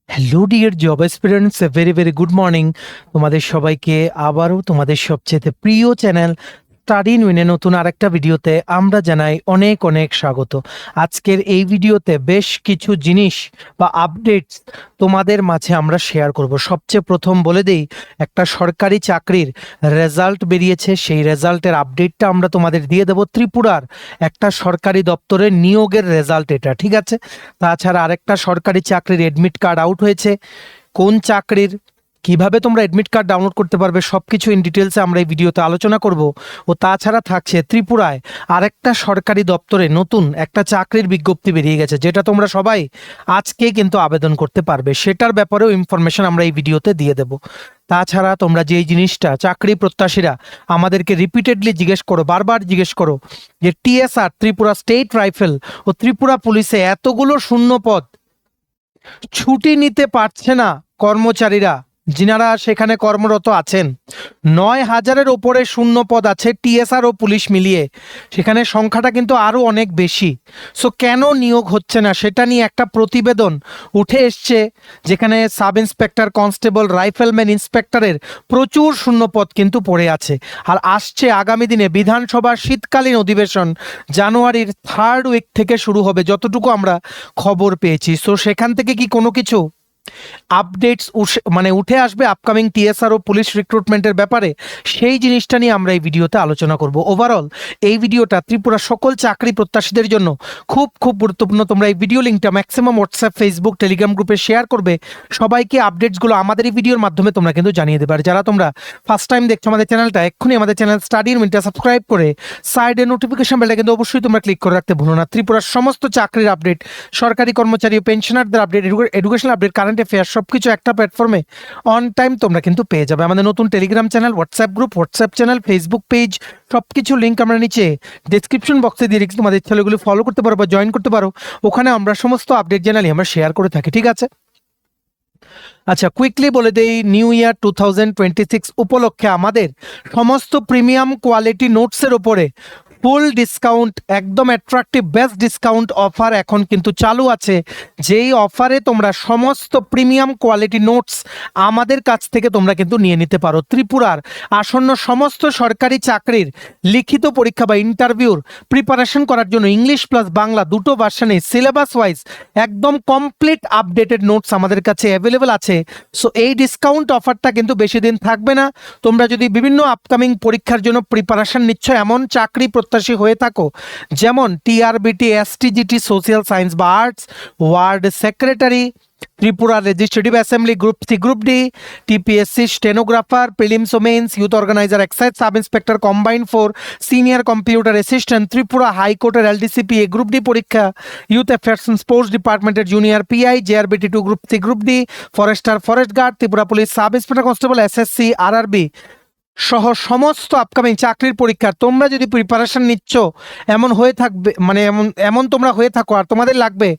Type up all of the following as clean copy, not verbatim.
Hello dear job aspirants, very very good morning. তোমাদের সবাইকে আবারও তোমাদের সবচেয়ে প্রিয় চ্যানেল স্টাডি ইন উইনে নতুন আরেকটা ভিডিওতে আমরা জানাই অনেক অনেক স্বাগত। আজকের এই ভিডিওতে বেশ কিছু জিনিস বা আপডেটস তোমাদের মাঝে আমরা শেয়ার করব। সবচেয়ে প্রথম বলে দেই, একটা সরকারি চাকরির রেজাল্ট বেরিয়েছে, সেই রেজাল্টের আপডেটটা আমরা তোমাদের দিয়ে দেব। ত্রিপুরার একটা সরকারি দপ্তরের নিয়োগের রেজাল্ট এটা, ঠিক আছে। তাছাড়া আরেকটা সরকারি চাকরির অ্যাডমিট কার্ড আউট হয়েছে। কোন চাকরির, কিভাবে তোমরা অ্যাডমিট কার্ড ডাউনলোড করতে পারবে, সবকিছু ইন ডিটেলসে আমরা এই ভিডিওতে আলোচনা করব। ও তাছাড়া থাকছে ত্রিপুরায় আরেকটা সরকারি দপ্তরে নতুন একটা চাকরির বিজ্ঞপ্তি বেরিয়ে গেছে, যেটা তোমরা সবাই আজকে কিন্তু আবেদন করতে পারবে। সেটার ব্যাপারেও ইনফরমেশন আমরা এই ভিডিওতে দিয়ে দেব। তাছাড়া তোমরা যেই জিনিসটা চাকরি প্রত্যাশীরা আমাদেরকে রিপিটেডলি জিজ্ঞেস করো, বারবার জিজ্ঞেস করো, যে টিএসআর ত্রিপুরা স্টেট রাইফেল ও ত্রিপুরা পুলিশে এতগুলো শূন্য পদ, ছুটি নিতে পারছে না কর্মচারীরা যিনারা সেখানে কর্মরত আছেন। 9,000-এর ওপরে শূন্য পদ আছে টিএসআর ও পুলিশ মিলিয়ে, সেখানে সংখ্যাটা কিন্তু আরও অনেক বেশি। সো কেন নিয়োগ হচ্ছে না সেটা নিয়ে একটা প্রতিবেদন উঠে এসছে, যেখানে সাব ইন্সপেক্টর, কনস্টেবল, রাইফেলম্যান, ইন্সপেক্টরের প্রচুর শূন্য পদ কিন্তু পড়ে আছে। আর আসছে আগামী দিনে বিধানসভার শীতকালীন অধিবেশন জানুয়ারির 3rd উইক থেকে শুরু হবে, যতটুকু আমরা খবর পেয়েছি। সো সেখান থেকে কি কোনো কিছু আপডেটস উঠে আসবে আপকামিং টিএসআর ও পুলিশ রিক্রুটমেন্টের ব্যাপারে, সেই জিনিসটা নিয়ে আমরা এই ভিডিওতে আলোচনা করব। ওভারঅল এই ভিডিওটা ত্রিপুরা সকল চাকরি প্রত্যাশীদের জন্য খুব খুব গুরুত্বপূর্ণ। তোমরা এই ভিডিও লিঙ্কটা ম্যাক্সিমাম হোয়াটসঅ্যাপ, ফেসবুক, টেলিগ্রাম গ্রুপে শেয়ার করবে। সবাইকে আপডেটসগুলো আমাদের এই ভিডিওর মাধ্যমে তোমরা কিন্তু জানিয়ে দেবে। আর যারা তোমরা ফার্স্ট টাইম দেখছো আমাদের চ্যানেলটা, এক্ষুনি আমাদের চ্যানেল স্টাডি ইন উইনটা সাবস্ক্রাইব করে সাইডে নোটিফিকেশন বেলটা কিন্তু অবশ্যই তোমরা ক্লিক করে রাখতে ভুলো না। ত্রিপুরার সমস্ত চাকরির আপডেট, সরকারি কর্মচারী ও পেনশনারদের update, educational update, current affairs সবকিছু একটা প্ল্যাটফর্মে অন টাইম তোমরা কিন্তু পেয়ে যাবে। আমাদের নতুন Telegram channel, WhatsApp group, WhatsApp channel, Facebook page, সবকিছু লিঙ্ক আমরা নিচে ডেসক্রিপশন বক্সে দিয়ে রেখেছি। তোমাদের চ্যানেলগুলো ফলো করতে পারো বা জয়েন করতে পারো, ওখানে আমরা সমস্ত আপডেট জানালি আমরা শেয়ার করে থাকি, ঠিক আছে। আচ্ছা, কুইকলি বলে দেই, নিউ ইয়ার 2026 উপলক্ষে আমাদের সমস্ত প্রিমিয়াম কোয়ালিটি নোটসের ওপরে ফুল ডিসকাউন্ট, একদম অ্যাট্রাকটিভ বেস্ট ডিসকাউন্ট অফার এখন কিন্তু চালু আছে। যেই অফারে তোমরা সমস্ত প্রিমিয়াম কোয়ালিটি নোটস আমাদের কাছ থেকে তোমরা কিন্তু নিয়ে নিতে পারো। ত্রিপুরার আসন্ন সমস্ত সরকারি চাকরির লিখিত পরীক্ষা বা ইন্টারভিউর প্রিপারেশন করার জন্য ইংলিশ প্লাস বাংলা দুটো ভার্সনে সিলেবাস ওয়াইজ একদম কমপ্লিট আপডেটেড নোটস আমাদের কাছে অ্যাভেলেবেল আছে। সো এই ডিসকাউন্ট অফারটা কিন্তু বেশি দিন থাকবে না। তোমরা যদি বিভিন্ন আপকামিং পরীক্ষার জন্য প্রিপারেশন নিচ্ছ, এমন চাকরি প্রত্যাশী হয়ে থাকো, যেমন টিআরবিটি, এসটিজিটি, সোশ্যাল সায়েন্স বা arts, ward secretary, Tripura legislative assembly, group C, group D, TPSC stenographer, prelims ও mains, youth organiser, excise sub inspector combined 4, senior computer assistant, Tripura হাইকোর্টের এলডিসিপি এ গ্রুপ ডি পরীক্ষা, ইউথ অ্যাফেয়ার্স অ্যান্ড স্পোর্টস ডিপার্টমেন্টের junior PI, JRBT 2 group C, group D, forester, forest guard, Tripura police sub inspector constable, SSC, RRB সহ সমস্ত upcoming চাকরির পরীক্ষার তোমরা যদি প্রিপারেশন নিচ্ছ, এমন হয়ে থাকবে, এমন তোমরা হয়ে থাকো আর তোমাদের লাগবে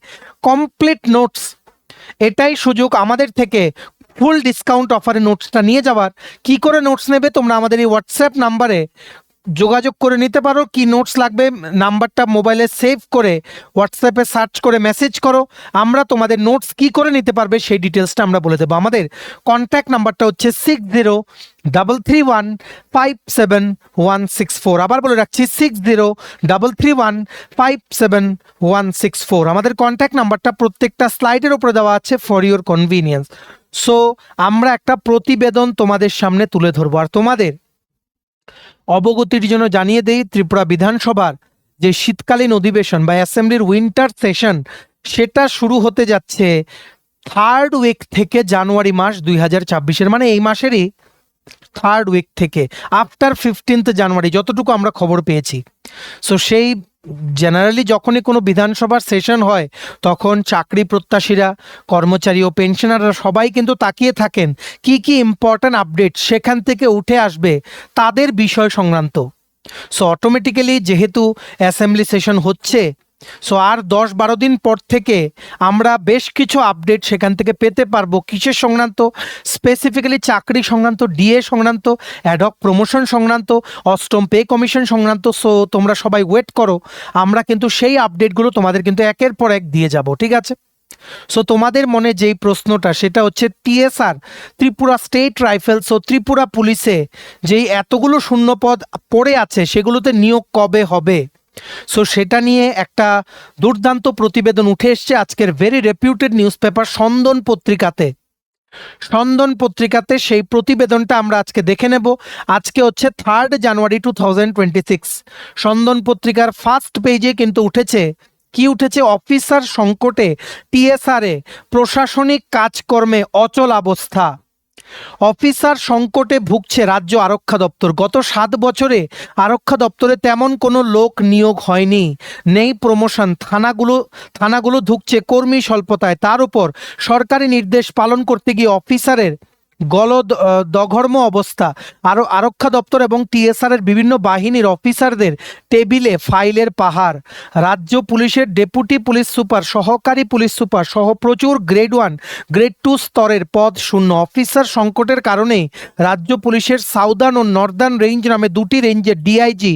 কমপ্লিট নোটস, এটাই সুযোগ আমাদের থেকে ফুল ডিসকাউন্ট অফারে নোটসটা নিয়ে যাওয়ার। কি করে নোটস নেবে, তোমরা আমাদের এই হোয়াটসঅ্যাপ নাম্বারে যোগাযোগ করে নিতে পারো। কি নোটস লাগবে, নাম্বারটা মোবাইলে সেভ করে হোয়াটসঅ্যাপে সার্চ করে মেসেজ করো, আমরা তোমাদের নোটস কি করে নিতে পারবে সেই ডিটেলসটা আমরা বলে দেবো। আমাদের কন্ট্যাক্ট নাম্বারটা হচ্ছে 6033157164। আবার বলে রাখছি, 6033157164 আমাদের কন্ট্যাক্ট নাম্বারটা। প্রত্যেকটা স্লাইডের উপরে দেওয়া আছে ফর ইউর কনভিনিয়েন্স। সো আমরা একটা প্রতিবেদন তোমাদের সামনে তুলে ধরবো। আর তোমাদের অবগতির জন্য জানিয়ে দেই, ত্রিপুরা বিধানসভার যে শীতকালীন অধিবেশন বা অ্যাসেম্বলির উইন্টার সেশন, সেটা শুরু হতে যাচ্ছে 3rd উইক থেকে, জানুয়ারি মাস 2026-এর, মানে এই মাসেরই 3rd উইক থেকে আফটার 15th জানুয়ারি, যতটুকু আমরা খবর পেয়েছি। সো সেই জেনারেলি যখনই কোনো বিধানসভার সেশন হয়, তখন চাকরি প্রত্যাশীরা, কর্মচারী ও পেনশনাররা সবাই কিন্তু তাকিয়ে থাকেন কি কি ইম্পর্ট্যান্ট আপডেট সেখান থেকে উঠে আসবে তাদের বিষয় সংক্রান্ত। সো অটোমেটিক্যালি যেহেতু অ্যাসেম্বলি সেশন হচ্ছে, সো আর 10-12 দিন পর থেকে আমরা বেশ কিছু আপডেট সেখান থেকে পেতে পারবো। কিসের সংক্রান্ত, স্পেসিফিক্যালি চাকরি সংক্রান্ত, ডিএ সংক্রান্ত, অ্যাডহক প্রমোশন সংক্রান্ত, অষ্টম পে কমিশন সংক্রান্ত। সো তোমরা সবাই ওয়েট করো, আমরা কিন্তু সেই আপডেটগুলো তোমাদের কিন্তু একের পর এক দিয়ে যাব, ঠিক আছে। সো তোমাদের মনে যেই প্রশ্নটা সেটা হচ্ছে টিএসআর ত্রিপুরা স্টেট রাইফেলস ও ত্রিপুরা পুলিশে যেই এতগুলো শূন্যপদ পড়ে আছে সেগুলোতে নিয়োগ কবে হবে। সো সেটা নিয়ে একটা দুর্দান্ত প্রতিবেদন উঠে এসছে আজকের ভেরি রেপিউটেড নিউজ পেপার স্পন্দন পত্রিকাতে। স্পন্দন পত্রিকাতে সেই প্রতিবেদনটা আমরা আজকে দেখে নেব। আজকে হচ্ছে 3 জানুয়ারি 2026। স্পন্দন পত্রিকার ফার্স্ট পেজে কিন্তু উঠেছে কি উঠেছে, অফিসার সংকটে টিএসআরে প্রশাসনিক কাজকর্মে অচল অবস্থা। অফিসার সংকটে ভুগছে রাজ্য আরক্ষা দপ্তর। গত 7 বছরে আরক্ষা দপ্তরে তেমন কোনো লোক নিয়োগ হয়নি, নেই প্রমোশন, থানাগুলো ধুঁকছে কর্মী স্বল্পতায়। তার উপর সরকারি নির্দেশ পালন করতে গিয়ে অফিসারের দঘর্ম অবস্থা। আরক্ষা দপ্তর এবং টিএসআর-এর বিভিন্ন বাহিনীর অফিসারদের টেবিলে ফাইলের পাহাড়। রাজ্য পুলিশের ডেপুটি পুলিশ সুপার, সহকারী পুলিশ সুপার সহ প্রচুর গ্রেড 1, গ্রেড 2 স্তরের পদ শূন্য। অফিসার সংকটের কারণেই রাজ্য পুলিশের সাউদার্ন ও নর্দার্ন রেঞ্জ নামে দুটি রেঞ্জের ডিআইজি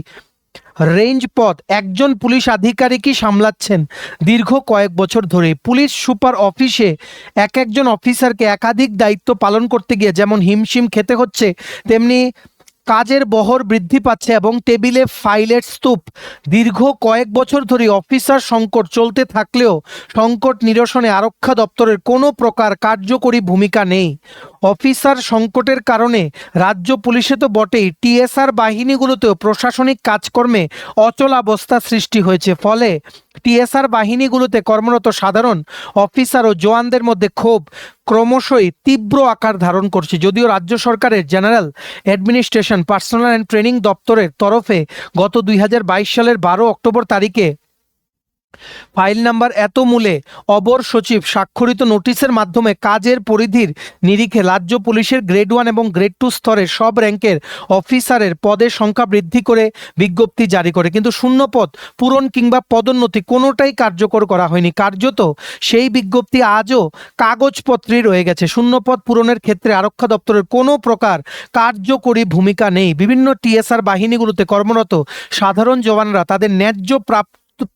রেঞ্জ পদ একজন পুলিশ আধিকারিকই সামলাচ্ছেন দীর্ঘ কয়েক বছর ধরে। পুলিশ সুপার অফিসে একজন অফিসারকে একাধিক দায়িত্ব পালন করতে গিয়ে যেমন হিমশিম খেতে হচ্ছে, তেমনি কাজের বহর বৃদ্ধি পাচ্ছে এবং টেবিলে ফাইলের স্তূপ। দীর্ঘ কয়েক বছর ধরে অফিসার সংকট চলতে থাকলেও সংকট নিরসনে আরক্ষা দপ্তরের কোনো প্রকার কার্যকরী ভূমিকা নেই। অফিসার সংকটের কারণে রাজ্য পুলিশে তো বটেই, টিএসআর বাহিনীগুলোতেও প্রশাসনিক কাজকর্মে অচলাবস্থা সৃষ্টি হয়েছে। ফলে টিএসআর বাহিনীগুলোতে কর্মরত সাধারণ অফিসার ও জওয়ানদের মধ্যে ক্ষোভ ক্রমশই তীব্র আকার ধারণ করছে। যদিও রাজ্য সরকারের general administration personal and training দপ্তরের তরফে গত 2022 সালের 12 অক্টোবর তারিখে ফাইল নাম্বার এত মূলে অবর সচিব স্বাক্ষরিত নোটিশের মাধ্যমে কাজের পরিধির নিরিখে রাজ্য পুলিশের গ্রেড 1 এবং গ্রেড 2 স্তরের সব র্যাঙ্কের অফিসারের পদের সংখ্যা বৃদ্ধি করে বিজ্ঞপ্তি জারি করে, কিন্তু শূন্যপদ পূরণ কিংবা পদোন্নতি কোনোটাই কার্যকর করা হয়নি। কার্যত সেই বিজ্ঞপ্তি আজও কাগজপত্রেই রয়ে গেছে। শূন্যপদ পূরণের ক্ষেত্রে আরক্ষা দপ্তরের কোনো প্রকার কার্যকরী ভূমিকা নেই। বিভিন্ন টিএসআর বাহিনীগুলোতে কর্মরত সাধারণ জওয়ানরা তাদের ন্যায্য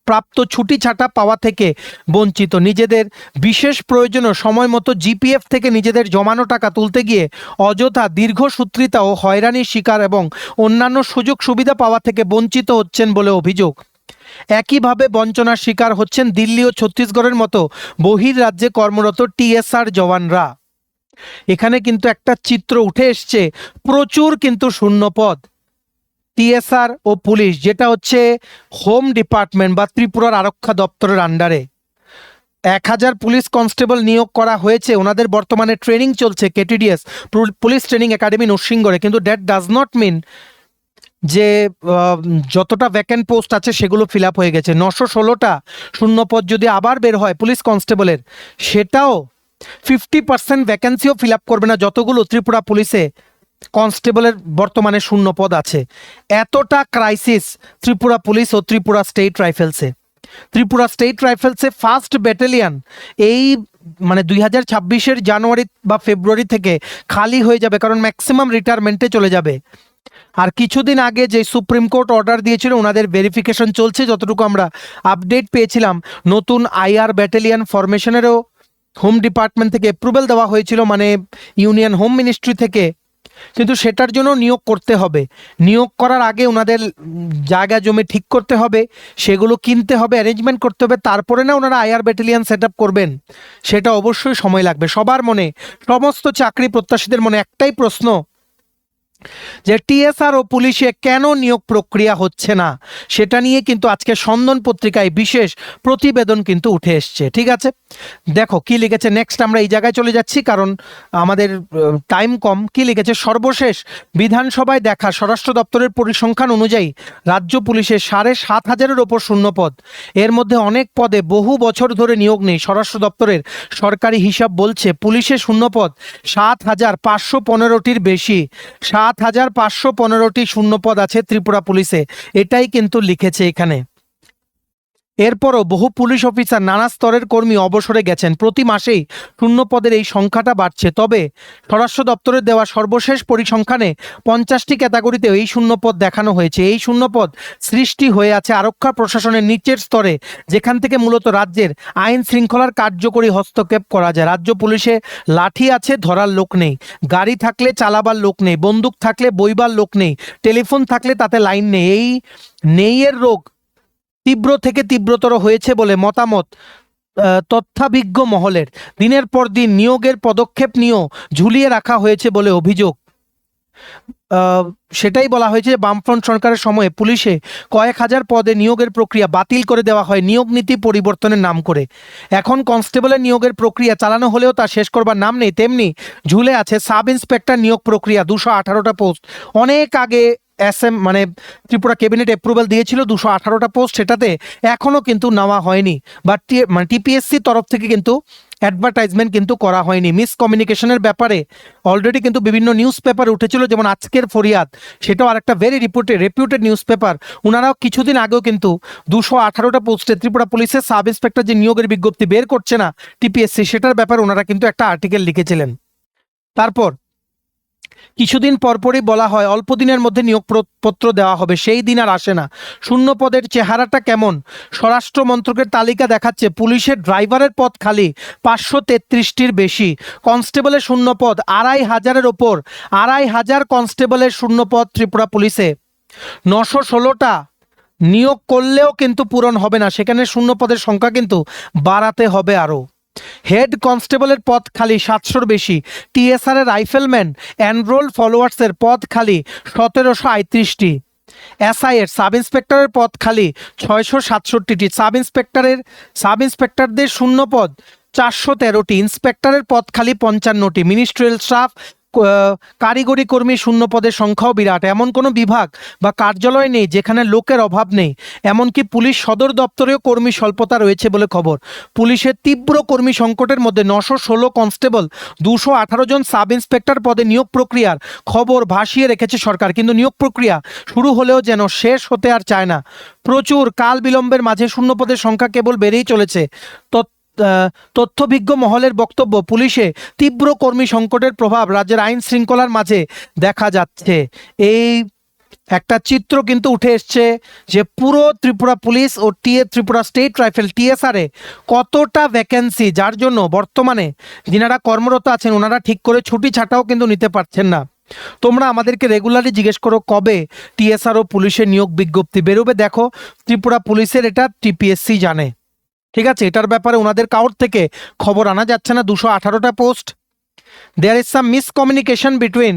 প্রাপ্ত ছুটি ছাটা পাওয়া থেকে বঞ্চিত। নিজেদের বিশেষ প্রয়োজনে সময় মতো জিপিএফ থেকে নিজেদের জমানো টাকা তুলতে গিয়ে অযথা দীর্ঘসূত্রিতা ও হয়রানির শিকার এবং অন্যান্য সুযোগ সুবিধা পাওয়া থেকে বঞ্চিত হচ্ছেন বলে অভিযোগ। একইভাবে বঞ্চনার শিকার হচ্ছেন দিল্লি ও ছত্তিশগড়ের মতো বহির্রাজ্যে কর্মরত টিএসআর জওয়ানরা। এখানে কিন্তু একটা চিত্র উঠে এসছে, প্রচুর কিন্তু শূন্যপদ টিএসআর ও পুলিশ, যেটা হচ্ছে হোম ডিপার্টমেন্ট বা ত্রিপুরার আরক্ষা দপ্তরের আন্ডারে। 1000 পুলিশ কনস্টেবল নিয়োগ করা হয়েছে, ওনাদের বর্তমানে ট্রেনিং চলছে কেটিডিএস পুলিশ ট্রেনিং একাডেমি নরসিংগড়ে। কিন্তু দ্যাট ডাজ নট মিন যে যতটা ভ্যাকেন্ট পোস্ট আছে সেগুলো ফিল আপ হয়ে গেছে। 916টা শূন্যপদ যদি আবার বের হয় পুলিশ কনস্টেবলের, সেটাও 50% ভ্যাকেন্সিও ফিল আপ করবে না যতগুলো ত্রিপুরা পুলিশে কনস্টেবলের বর্তমানে শূন্য পদ আছে। এতটা ক্রাইসিস ত্রিপুরা পুলিশ ও ত্রিপুরা স্টেট রাইফেলসে। ত্রিপুরা স্টেট রাইফেলসে ফার্স্ট ব্যাটালিয়ান এই 2026-এর জানুয়ারি বা ফেব্রুয়ারি থেকে খালি হয়ে যাবে, কারণ ম্যাক্সিমাম রিটায়ারমেন্টে চলে যাবে। আর কিছুদিন আগে যে সুপ্রিম কোর্ট অর্ডার দিয়েছিল ওনাদের ভেরিফিকেশন চলছে, যতটুকু আমরা আপডেট পেয়েছিলাম নতুন আইআর ব্যাটালিয়ান ফরমেশনেরও হোম ডিপার্টমেন্ট থেকে অ্যাপ্রুভেল দেওয়া হয়েছিল, ইউনিয়ন হোম মিনিস্ট্রি থেকে। কিন্তু সেটার জন্য নিয়োগ করতে হবে। নিয়োগ করার আগে ওনাদের জায়গা জমি ঠিক করতে হবে, সেগুলো কিনতে হবে, অ্যারেঞ্জমেন্ট করতে হবে, তারপরে না ওনারা আইআর ব্যাটালিয়ান সেট আপ করবেন। সেটা অবশ্যই সময় লাগবে। সবার মনে, সমস্ত চাকরি প্রত্যাশীদের মনে একটাই প্রশ্ন, যে টিএসআর ও পুলিশে কেন নিয়োগ প্রক্রিয়া হচ্ছে না, সেটা নিয়ে কিন্তু আজকে স্পন্দন পত্রিকায় বিশেষ প্রতিবেদন কিন্তু উঠে এসছে। ঠিক আছে, দেখো কি লিখেছে। নেক্সট আমরা এই জায়গায় চলে যাচ্ছি কারণ আমাদের টাইম কম। কি লিখেছে, সর্বশেষ বিধানসভায় দেখা স্বরাষ্ট্র দপ্তরের পরিসংখ্যান অনুযায়ী রাজ্য পুলিশের 7,500-এর ওপর শূন্যপদ। এর মধ্যে অনেক পদে বহু বছর ধরে নিয়োগ নেই। স্বরাষ্ট্র দপ্তরের সরকারি হিসাব বলছে পুলিশের শূন্যপদ 7,515-টির বেশি। 7,515টি শূন্যপদ আছে ত্রিপুরা পুলিশে, এটাই কিন্তু লিখেছে এখানে। এরপরও বহু পুলিশ অফিসার নানা স্তরের কর্মী অবসরে গেছেন। প্রতি মাসেই শূন্য পদের এই সংখ্যাটা বাড়ছে। তবে স্বরাষ্ট্র দপ্তরের দেওয়া সর্বশেষ পরিসংখ্যানে 50টি ক্যাটাগরিতে এই শূন্যপদ দেখানো হয়েছে। এই শূন্যপদ সৃষ্টি হয়ে আছে আরক্ষা প্রশাসনের নিচের স্তরে, যেখান থেকে মূলত রাজ্যের আইন শৃঙ্খলার কার্যকরী হস্তক্ষেপ করা যায়। রাজ্য পুলিশে লাঠি আছে, ধরার লোক নেই। গাড়ি থাকলে চালাবার লোক নেই। বন্দুক থাকলে বইবার লোক নেই। টেলিফোন থাকলে তাতে লাইন নেই। এই নেইয়ের রোগ তীব্র থেকে তীব্রতর হয়েছে বলে মতামত তথ্যাভিজ্ঞ মহলের। দিনের পর দিন নিয়োগের পদক্ষেপ নিয়েও ঝুলিয়ে রাখা হয়েছে বলে অভিযোগ। সেটাই বলা হয়েছে যে বামফ্রন্ট সরকারের সময়ে পুলিশে কয়েক হাজার পদে নিয়োগের প্রক্রিয়া বাতিল করে দেওয়া হয় নিয়োগ নীতি পরিবর্তনের নাম করে। এখন কনস্টেবলের নিয়োগের প্রক্রিয়া চালানো হলেও তা শেষ করবার নাম নেই। তেমনি ঝুলে আছে সাব ইন্সপেক্টর নিয়োগ প্রক্রিয়া, 218টা পোস্ট। অনেক আগে মানে ত্রিপুরা ক্যাবিনেট অ্যাপ্রুভাল দিয়েছিল 218টা পোস্ট, সেটাতে এখনও কিন্তু নেওয়া হয়নি বা মানে টিপিএসসি তরফ থেকে কিন্তু অ্যাডভার্টাইজমেন্ট কিন্তু করা হয়নি। মিসকমিউনিকেশনের ব্যাপারে অলরেডি কিন্তু বিভিন্ন নিউজ পেপার উঠেছিল, যেমন আজকের ফরিয়াদ, সেটাও আরেকটা ভেরি রেপুটেড নিউজ পেপার। ওনারাও কিছুদিন আগেও কিন্তু 218টা পোস্টে ত্রিপুরা পুলিশের সাব ইন্সপেক্টর যে নিয়োগের বিজ্ঞপ্তি বের করছে না টিপিএসসি, সেটার ব্যাপারে ওনারা কিন্তু একটা আর্টিকেল লিখেছিলেন। তারপর কিছুদিন পরপরই বলা হয় অল্প দিনের মধ্যে নিয়োগপত্র দেওয়া হবে, সেই দিন আর আসে না। শূন্য পদের চেহারাটা কেমন? স্বরাষ্ট্র মন্ত্রকের তালিকা দেখাচ্ছে পুলিশের ড্রাইভারের পদ খালি 533টির বেশি। কনস্টেবলের শূন্য পদ 2500-এর ওপর। 2500 কনস্টেবলের শূন্য পদ ত্রিপুরা পুলিশে। 916টা নিয়োগ করলেও কিন্তু পূরণ হবে না, সেখানে শূন্য পদের সংখ্যা কিন্তু বাড়াতে হবে আরও। হেড কনস্টেবলের পদ খালি 700-র বেশি। টিএসআর এর রাইফেলম্যান এনরোল ফলোয়ার্সের পদ খালি 1738টি। এসআই এর সাব ইন্সপেক্টরের পদ খালি 667টি। সাব ইন্সপেক্টরদের শূন্য পদ 413টি। ইন্সপেক্টরের পদ খালি 55টি। মিনিস্ট্রিয়াল স্টাফ কারিগরি কর্মী শূন্য পদের সংখ্যাও বিরাট। এমন কোনো বিভাগ বা কার্যালয় নেই যেখানে লোকের অভাব নেই। এমনকি পুলিশ সদর দপ্তরেও কর্মী স্বল্পতা রয়েছে বলে খবর। পুলিশের তীব্র কর্মী সংকটের মধ্যে 916 কনস্টেবল, 218 জন সাব ইন্সপেক্টর পদে নিয়োগ প্রক্রিয়ার খবর ভাসিয়ে রেখেছে সরকার, কিন্তু নিয়োগ প্রক্রিয়া শুরু হলেও যেন শেষ হতে আর চায় না। প্রচুর কাল বিলম্বের মাঝে শূন্য পদের সংখ্যা কেবল বেড়েই চলেছে। তথ্যভিজ্ঞ মহলের বক্তব্য, পুলিশে তীব্র কর্মী সংকটের প্রভাব রাজ্যের আইন শৃঙ্খলার মাঝে দেখা যাচ্ছে। এই একটা চিত্র কিন্তু উঠে এসছে যে পুরো ত্রিপুরা পুলিশ ও ত্রিপুরা স্টেট রাইফেল টিএসআরে কতটা ভ্যাকেন্সি, যার জন্য বর্তমানে যিনারা কর্মরত আছেন ওনারা ঠিক করে ছুটি ছাটাও কিন্তু নিতে পারছেন না। তোমরা আমাদেরকে রেগুলারলি জিজ্ঞেস করো কবে টিএসআর ও পুলিশের নিয়োগ বিজ্ঞপ্তি বেরোবে। দেখো, ত্রিপুরা পুলিশের এটা টিপিএসসি জানে, ঠিক আছে? এটার ব্যাপারে ওনাদের কাউর থেকে খবর আনা যাচ্ছে না। 218টা পোস্ট। There is some miscommunication between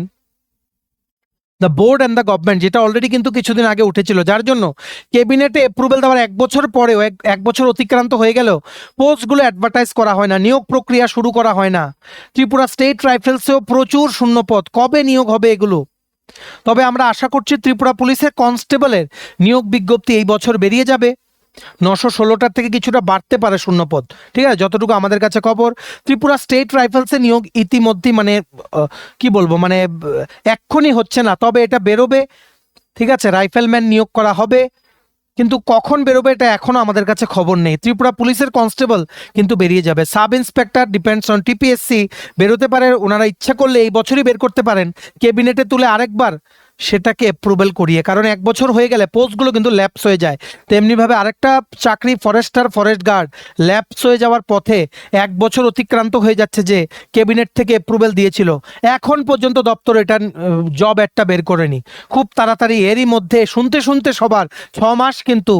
the board and the government, যেটা অলরেডি কিন্তু কিছুদিন আগে উঠেছিল, যার জন্য ক্যাবিনেটে অ্যাপ্রুভাল দেওয়ার 1 বছর পরেও, এক বছর অতিক্রান্ত হয়ে গেলেও পোস্টগুলো অ্যাডভার্টাইজ করা হয় না, নিয়োগ প্রক্রিয়া শুরু করা হয় না। ত্রিপুরা স্টেট রাইফেলসেও প্রচুর শূন্যপদ, কবে নিয়োগ হবে এগুলো? তবে আমরা আশা করছি ত্রিপুরা পুলিশের কনস্টেবলের নিয়োগ বিজ্ঞপ্তি এই বছর বেরিয়ে যাবে। 916টার থেকে কিছুটা বাড়তে পারে শূন্যপদ, ঠিক আছে? যতটুকু আমাদের কাছে খবর, ত্রিপুরা স্টেট রাইফেলসে নিয়োগ ইতিমধ্যেই মানে কি বলবো, মানে এক্ষুনি হচ্ছে না, তবে এটা বেরোবে, ঠিক আছে? রাইফেলম্যান নিয়োগ করা হবে, কিন্তু কখন বেরোবে এটা এখনও আমাদের কাছে খবর নেই। ত্রিপুরা পুলিশের কনস্টেবল কিন্তু বেরিয়ে যাবে। Sub inspector depends on TPSC, বেরোতে পারে, ওনারা ইচ্ছা করলে এই বছরই বের করতে পারেন, ক্যাবিনেটে তুলে আরেকবার সেটাকে অ্যাপ্রুভাল করিয়ে, কারণ 1 বছর হয়ে গেলে পোস্টগুলো কিন্তু ল্যাপস হয়ে যায়। তেমনিভাবে আরেকটা চাকরি ফরেস্ট গার্ড ল্যাপস হয়ে যাওয়ার পথে 1 বছর অতিক্রান্ত হয়ে যাচ্ছে, যে ক্যাবিনেট থেকে অ্যাপ্রুভাল দিয়েছিল, এখন পর্যন্ত দপ্তর এটা জব একটা বের করেনি। খুব তাড়াতাড়ি এরই মধ্যে শুনতে সবার 6 মাস কিন্তু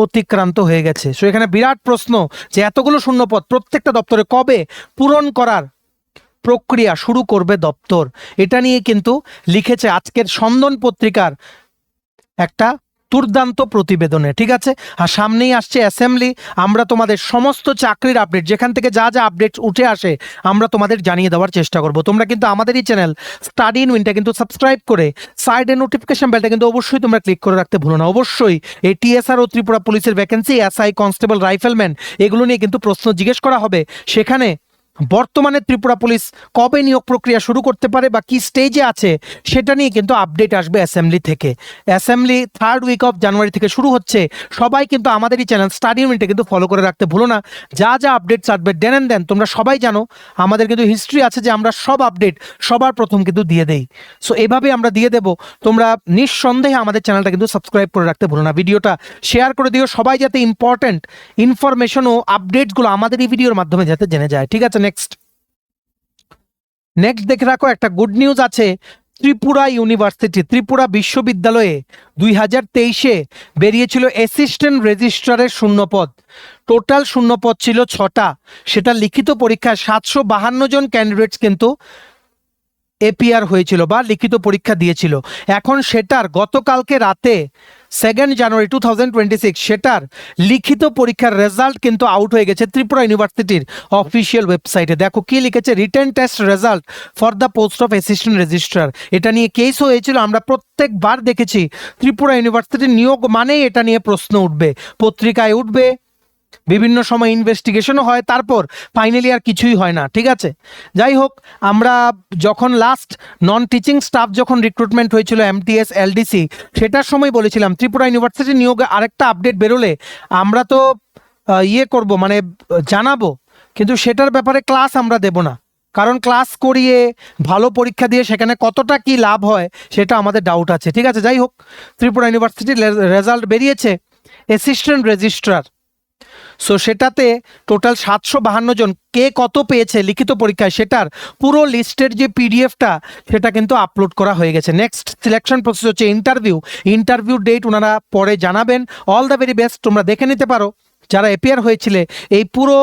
অতিক্রান্ত হয়ে গেছে। সো এখানে বিরাট প্রশ্ন যে এতগুলো শূন্যপদ প্রত্যেকটা দপ্তরে কবে পূরণ করার প্রক্রিয়া শুরু করবে দপ্তর, এটা নিয়ে কিন্তু লিখেছে আজকের সন্দন পত্রিকার একটা দুর্দান্ত প্রতিবেদনে, ঠিক আছে? আর সামনেই আসছে অ্যাসেম্বলি, আমরা তোমাদের সমস্ত চাকরির আপডেট, যেখান থেকে যা আপডেট উঠে আসে আমরা তোমাদের জানিয়ে দেওয়ার চেষ্টা করব। তোমরা কিন্তু আমাদের এই চ্যানেল স্টাডি ইন উইনটা কিন্তু সাবস্ক্রাইব করে সাইডে নোটিফিকেশন বেলটা কিন্তু অবশ্যই তোমরা ক্লিক করে রাখতে ভুলো না। অবশ্যই এই টিএসআর ও ত্রিপুরা পুলিশের ভ্যাকেন্সি, এসআই, কনস্টেবল, রাইফেলম্যান, এগুলো নিয়ে কিন্তু প্রশ্ন জিজ্ঞেস করা হবে। সেখানে বর্তমানে ত্রিপুরা পুলিশ কবে নিয়োগ প্রক্রিয়া শুরু করতে পারে বা কি স্টেজে আছে সেটা নিয়ে কিন্তু আপডেট আসবে অ্যাসেম্বলি থেকে। Assembly 3rd week of January থেকে শুরু হচ্ছে। সবাই কিন্তু আমাদের এই চ্যানেল স্টাডি ইউনিটে কিন্তু ফলো করে রাখতে ভুলো না। যা যা আপডেটস আসবে দেন তোমরা সবাই জানো আমাদের কিন্তু হিস্ট্রি আছে যে আমরা সব আপডেট সবার প্রথম কিন্তু দিয়ে দেই। সো এভাবে আমরা দিয়ে দেব। তোমরা নিঃসন্দেহে আমাদের চ্যানেলটা কিন্তু সাবস্ক্রাইব করে রাখতে ভুলো না, ভিডিওটা শেয়ার করে দিও সবাই যাতে ইম্পর্টেন্ট ইনফরমেশন ও আপডেটসগুলো আমাদের এই ভিডিওর মাধ্যমে যাতে জেনে যায়। ঠিক আছে, নেক্সট দেখে রাখো একটা গুড নিউজ আছে। ত্রিপুরা ইউনিভার্সিটি, ত্রিপুরা বিশ্ববিদ্যালয়ে 2023-এ বেরিয়েছিল অ্যাসিস্ট্যান্ট রেজিস্ট্রারের শূন্যপদ। টোটাল শূন্যপদ ছিল 6টা। সেটা লিখিত পরীক্ষায় 752 জন ক্যান্ডিডেটস কিন্তু এপিআর হয়েছিল বা লিখিত পরীক্ষা দিয়েছিল। এখন সেটার গতকালকে রাতে 2nd জানুয়ারি 2026 সেটার লিখিত পরীক্ষার রেজাল্ট কিন্তু আউট হয়ে গেছে ত্রিপুরা ইউনিভার্সিটির অফিসিয়াল ওয়েবসাইটে। দেখো কি লিখেছে, written test result for the post of assistant registrar. এটা নিয়ে কেস হয়েছিল, আমরা প্রত্যেকবার দেখেছি ত্রিপুরা ইউনিভার্সিটির নিয়োগ মানেই এটা নিয়ে প্রশ্ন উঠবে, পত্রিকায় উঠবে, বিভিন্ন সময় ইনভেস্টিগেশনও হয়, তারপর ফাইনালি আর কিছুই হয় না। ঠিক আছে, যাই হোক, আমরা যখন লাস্ট নন টিচিং স্টাফ যখন রিক্রুটমেন্ট হয়েছিল এমটিএস এলডিসি, সেটার সময় বলেছিলাম ত্রিপুরা ইউনিভার্সিটি নিয়োগে আরেকটা আপডেট বেরোলে আমরা তো করব, মানে জানাবো, কিন্তু সেটার ব্যাপারে ক্লাস আমরা দেব না, কারণ ক্লাস করিয়ে ভালো পরীক্ষা দিয়ে সেখানে কতটা কি লাভ হয় সেটা আমাদের ডাউট আছে। ঠিক আছে, যাই হোক, ত্রিপুরা ইউনিভার্সিটির রেজাল্ট বেরিয়েছে অ্যাসিস্ট্যান্ট রেজিস্ট্রার। সো সেটাতে টোটাল 752 জন কে কত পেয়েছে লিখিত পরীক্ষায় সেটার পুরো লিস্টের যে পিডিএফটা সেটা কিন্তু আপলোড করা হয়ে গেছে। নেক্সট সিলেকশন প্রসেস হচ্ছে ইন্টারভিউ ডেট ওনারা পরে জানাবেন। অল দ্য ভেরি বেস্ট, তোমরা দেখে নিতে পারো যারা এপিআর হয়েছিলে। এই পুরো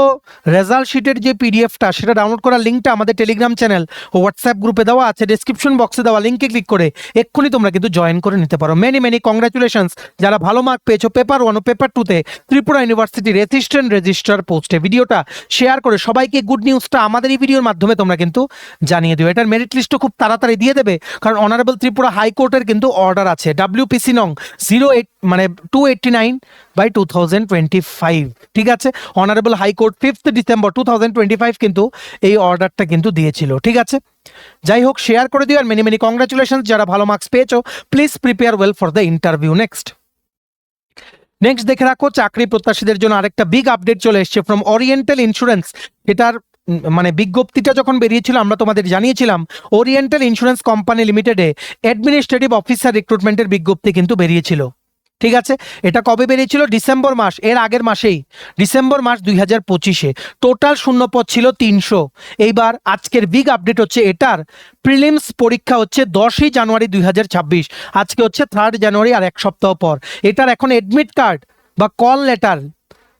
রেজাল্ট শিটের যে পিডিএফটা সেটা ডাউনলোড করার লিঙ্কটা আমাদের টেলিগ্রাম চ্যানেল ও হোয়াটসঅ্যাপ গ্রুপে দেওয়া আছে, ডিসক্রিপশন বক্সে দেওয়া লিঙ্কে ক্লিক করে এক্ষুনি তোমরা কিন্তু জয়েন করে নিতে পারো। মেনি কংগ্রাচুলেশনস যারা ভালো মার্ক পেয়েছো পেপার 1 ও পেপার 2-তে ত্রিপুরা ইউনিভার্সিটির অ্যাসিস্ট্যান্ট রেজিস্ট্রার পোস্টে। ভিডিওটা শেয়ার করে সবাইকে গুড নিউজটা আমাদের এই ভিডিওর মাধ্যমে তোমরা কিন্তু জানিয়ে দিও। এটার মেরিট লিস্টও খুব তাড়াতাড়ি দিয়ে দেবে, কারণ অনারেবল ত্রিপুরা হাইকোর্টের কিন্তু অর্ডার আছে WPC নং 289/2025। ঠিক আছে, অনারেবল হাইকোর্ট 5th ডিসেম্বর 2025 কিন্তু এই অর্ডারটা কিন্তু দিয়েছিল। ঠিক আছে, যাই হোক, শেয়ার করে দিও। আর মেনি কংগ্রাচুলেশন যারা ভালো মার্কস পেয়েছো, please prepare well for the interview. Next দেখে রাখো চাকরি প্রত্যাশীদের জন্য আরেকটা বিগ আপডেট চলে এসেছে ফ্রম ওরিয়েন্টাল ইন্স্যুরেন্স। এটার মানে বিজ্ঞপ্তিটা যখন বেরিয়েছিল আমরা তোমাদের জানিয়েছিলাম ওরিয়েন্টাল ইন্স্যুরেন্স কোম্পানি লিমিটেডে অ্যাডমিনিস্ট্রেটিভ অফিসার রিক্রুটমেন্টের বিজ্ঞপ্তি কিন্তু বেরিয়েছিল। ঠিক আছে, এটা কবে বেরিয়েছিল? ডিসেম্বর মাস, এর আগের মাসেই, ডিসেম্বর মাস 2025-এ। টোটাল শূন্যপদ ছিল 300। এইবার আজকের বিগ আপডেট হচ্ছে এটার প্রিলিমস পরীক্ষা হচ্ছে 10ই জানুয়ারি 2026। আজকে হচ্ছে 3rd জানুয়ারি, আর এক সপ্তাহ পর। এটার এখন এডমিট কার্ড বা call letter,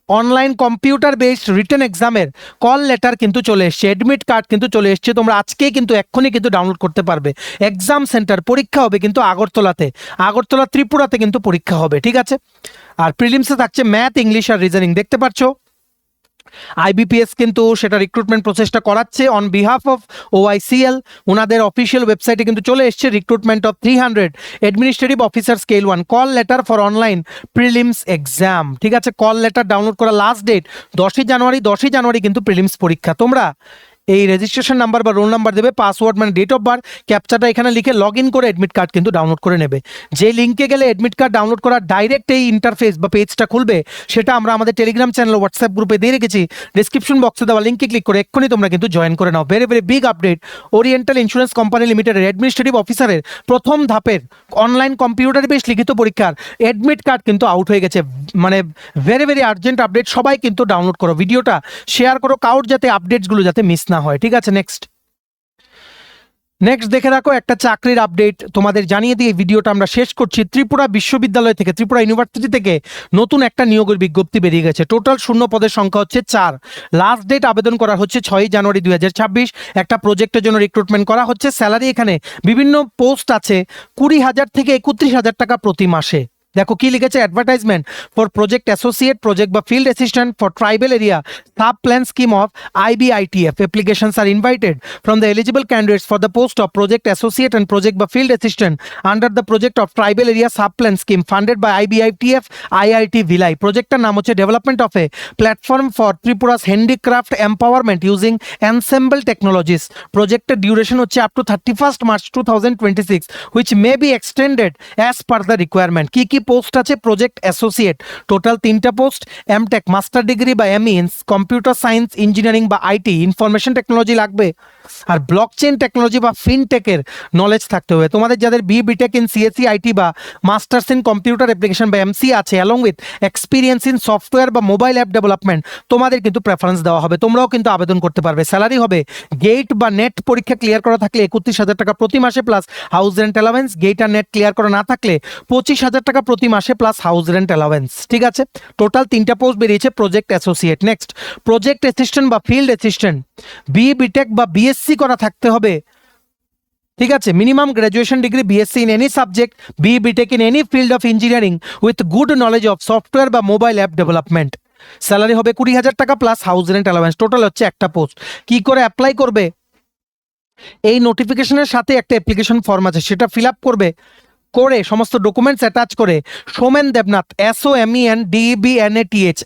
online computer based written এক্সামের কল লেটার কিন্তু চলে এসছে, এডমিট কার্ড কিন্তু চলে এসছে। তোমরা আজকেই কিন্তু এক্ষুনি কিন্তু ডাউনলোড করতে পারবে। এক্সাম সেন্টার, পরীক্ষা হবে কিন্তু আগরতলা ত্রিপুরাতে কিন্তু পরীক্ষা হবে। ঠিক আছে, আর প্রিলিমসে থাকছে ম্যাথ, ইংলিশ আর রিজনিং। দেখতে পাচ্ছ আইবিপিএস কিন্তু সেটা রিক্রুটমেন্ট প্রসেসটা করাচ্ছে অন বিহাফ অফ OICL। ওনাদের অফিসিয়াল ওয়েবসাইটে কিন্তু চলে এসছে recruitment of 300 administrative officer scale 1 call letter for online prelims exam. ঠিক আছে, কল লেটার ডাউনলোড করা লাস্ট ডেট 10ই জানুয়ারি কিন্তু প্রিলিমস পরীক্ষা। তোমরা এই রেজিস্ট্রেশন নাম্বার বা রোল নাম্বার দেবে, পাসওয়ার্ড মানে ডেট অফ বার্থ, ক্যাপচাটা এখানে লিখে লগ ইন করে এডমিট কার্ড কিন্তু ডাউনলোড করে নেবে। যে লিঙ্কে গেলে এডমিট কার্ড ডাউনলোড করার ডাইরেক্ট এই ইন্টারফেস বা পেজটা খুলবে সেটা আমরা আমাদের টেলিগ্রাম চ্যানেল হোয়াটসঅ্যাপ গ্রুপে দিয়ে রেখেছি, ডিসক্রিপশন বক্সে দেওয়া লিঙ্কে ক্লিক করে এক্ষুনি তোমরা কিন্তু জয়েন করে নাও। Very big update, oriental insurance company লিমিটেডের অ্যাডমিনিস্ট্রেটিভ অফিসারের প্রথম ধাপের অনলাইন কম্পিউটার বেস লিখিত পরীক্ষার এডমিট কার্ড কিন্তু আউট হয়ে গেছে। মানে ভেরি আর্জেন্ট আপডেট, সবাই কিন্তু ডাউনলোড করো, ভিডিওটা শেয়ার করো, কাউর যাতে আপডেটসগুলো যাতে মিস না হয়। ঠিক আছে, নেক্সট দেখে রাখো একটা চাকরির আপডেট তোমাদের জানিয়ে দিয়ে ভিডিওটা আমরা শেষ করছি। ত্রিপুরা বিশ্ববিদ্যালয় থেকে, ত্রিপুরা ইউনিভার্সিটি থেকে নতুন একটা নিয়োগের বিজ্ঞপ্তি বেরিয়ে গেছে। টোটাল শূন্য পদের সংখ্যা হচ্ছে 4। লাস্ট ডেট আবেদন করা হচ্ছে 6ই জানুয়ারি 2026। একটা প্রজেক্টের জন্য রিক্রুটমেন্ট করা হচ্ছে। স্যালারি এখানে বিভিন্ন পোস্ট আছে 20,000 থেকে 31,000 টাকা প্রতি মাসে। দেখো কি লিখেছে, advertisement for project associate, project বা field assistant for tribal area sub plan scheme of IBITF. Applications are invited from the eligible candidates for the post of project associate and project বা field assistant under the project of tribal area sub plan scheme funded by IBITF IIT Vilai. প্রজেক্টটার নাম হচ্ছে development of a platform for Tripura's handicraft empowerment using ensemble technologies. প্রজেক্টের duration হচ্ছে up to 31st March 2026 which may be extended as per the requirement. কি কি post আছে? Project associate, total 3টা post. MTech master degree বা ME in computer science engineering বা IT information technology লাগবে। আর ব্লক চেইন টেকনোলজি বা ফিনটেকের knowledge থাকতে হবে। তোমাদের যাদের বিটেক ইন সিএসসি আইটি বা মাস্টার্স ইন কম্পিউটার অ্যাপ্লিকেশন বা এমসি আছে along with experience in software বা মোবাইল অ্যাপ ডেভেলপমেন্ট, তোমাদের কিন্তু প্রেফারেন্স দেওয়া হবে, তোমরাও কিন্তু আবেদন করতে পারবে। স্যালারি হবে গেট বা নেট পরীক্ষা ক্লিয়ার করা থাকলে 31,000 টাকা প্রতি মাসে plus house rent allowance. GATE আর নেট ক্লিয়ার করা না থাকলে 25,000 টাকা প্রতি মাসে প্লাস হাউস রেন্ট অ্যালাওয়েন্স। ঠিক আছে, টোটাল 3টা পোস্ট বেরিয়েছে project associate. Next, project assistant বা ফিল্ড অ্যাসিস্ট্যান্ট, বিটেক বা বিএসসি করা থাকতে হবে। ঠিক আছে, minimum graduation degree BSc in any subject, BTech in any field of engineering with good knowledge of software বা মোবাইল অ্যাপ ডেভেলপমেন্ট। স্যালারি হবে 20,000 টাকা plus house rent allowance. Total হচ্ছে একটা পোস্ট। কি করে অ্যাপ্লাই করবে? এই নোটিফিকেশনের সাথে একটা অ্যাপ্লিকেশন ফর্ম আছে, সেটা ফিল আপ করবে, করে সমস্ত ডকুমেন্টস অ্যাটাচ করে সোমেন দেবনাথ SOMENDEBNATH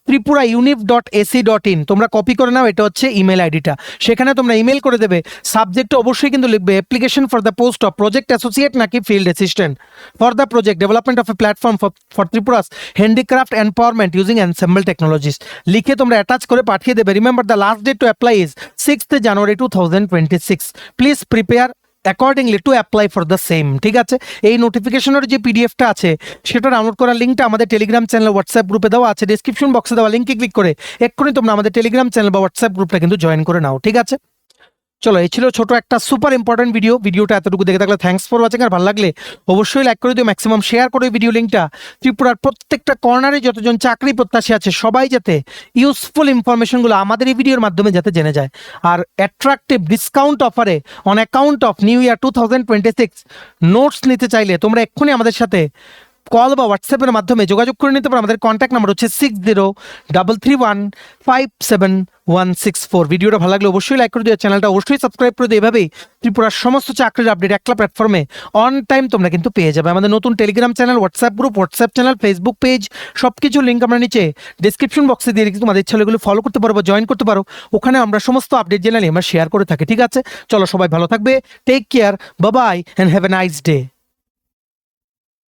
@tripuraunif.ac.in তোমরা কপি করে নাও, এটা হচ্ছে ইমেল আইডিটা। সেখানে তোমরা ইমেল করে দেবে। সাবজেক্টে অবশ্যই কিন্তু লিখবে application for the post of project associate নাকি field assistant for the project development of a platform for Tripura's handicraft empowerment using ensemble technologies লিখে তোমরা অ্যাটাচ করে পাঠিয়ে দেবে। Remember the last date to apply is 6th January 2026। Please prepare accordingly to apply for the same. ঠিক আছে, এই নোটিফিকেশনের যে পিডিএফটা আছে সেটা ডাউনলোড করার লিঙ্কটা আমাদের টেলিগ্রাম চ্যানেল হোয়াটসঅ্যাপ গ্রুপে দেওয়া আছে। ডিসক্রিপশন বক্সে দেওয়া লিঙ্কে ক্লিক করে এক্ষুনি তোমরা আমাদের টেলিগ্রাম চ্যানেল বা হোয়াটসঅ্যাপ গ্রুপটা কিন্তু জয়েন করে নাও। ঠিক আছে, চলো, এই ছিল ছোট একটা সুপার ইম্পর্টেন্ট ভিডিওটা এতটুকু দেখে থাকলে থ্যাঙ্কস ফর ওয়াচিং। আর ভালো লাগলে অবশ্যই লাইক করে দিও, ম্যাক্সিমাম শেয়ার করে ভিডিও লিঙ্কটা। ত্রিপুরার প্রত্যেকটা কর্নারে যতজন চাকরি প্রত্যাশী আছে সবাই যাতে ইউজফুল ইনফরমেশনগুলো আমাদের এই ভিডিওর মাধ্যমে যাতে জেনে যায়। আর অ্যাট্রাকটিভ ডিসকাউন্ট অফারে on account of new year 2026 notes নিতে চাইলে তোমরা এক্ষুনি আমাদের সাথে কল বা হোয়াটসঅ্যাপের মাধ্যমে যোগাযোগ করে নিতে পারো। আমাদের কন্ট্যাক্ট নাম্বার হচ্ছে 6033157164। ভিডিওটা ভালো লাগলে অবশ্যই লাইক করে দিও, চ্যানেলটা অবশ্যই সাবস্ক্রাইব করে দিও। এভাবেই ত্রিপুরার সমস্ত চাকরির আপডেট একটা প্ল্যাটফর্মে অন টাইম তোমরা কিন্তু পেয়ে যাবে। আমাদের নতুন Telegram channel, WhatsApp group, WhatsApp channel, Facebook page, সব কিছুর লিঙ্ক আমরা নিচে ডিসক্রিপশন বক্সে দিয়ে রেখেছি। তোমাদের ইচ্ছা হলে এগুলো ফলো করতে পারো বা জয়েন করতে পারো। ওখানে আমরা সমস্ত আপডেট জেনারেলি আমরা শেয়ার করে থাকি। ঠিক আছে, চলো, সবাই ভালো থাকবে, take care, bye bye and have a nice day.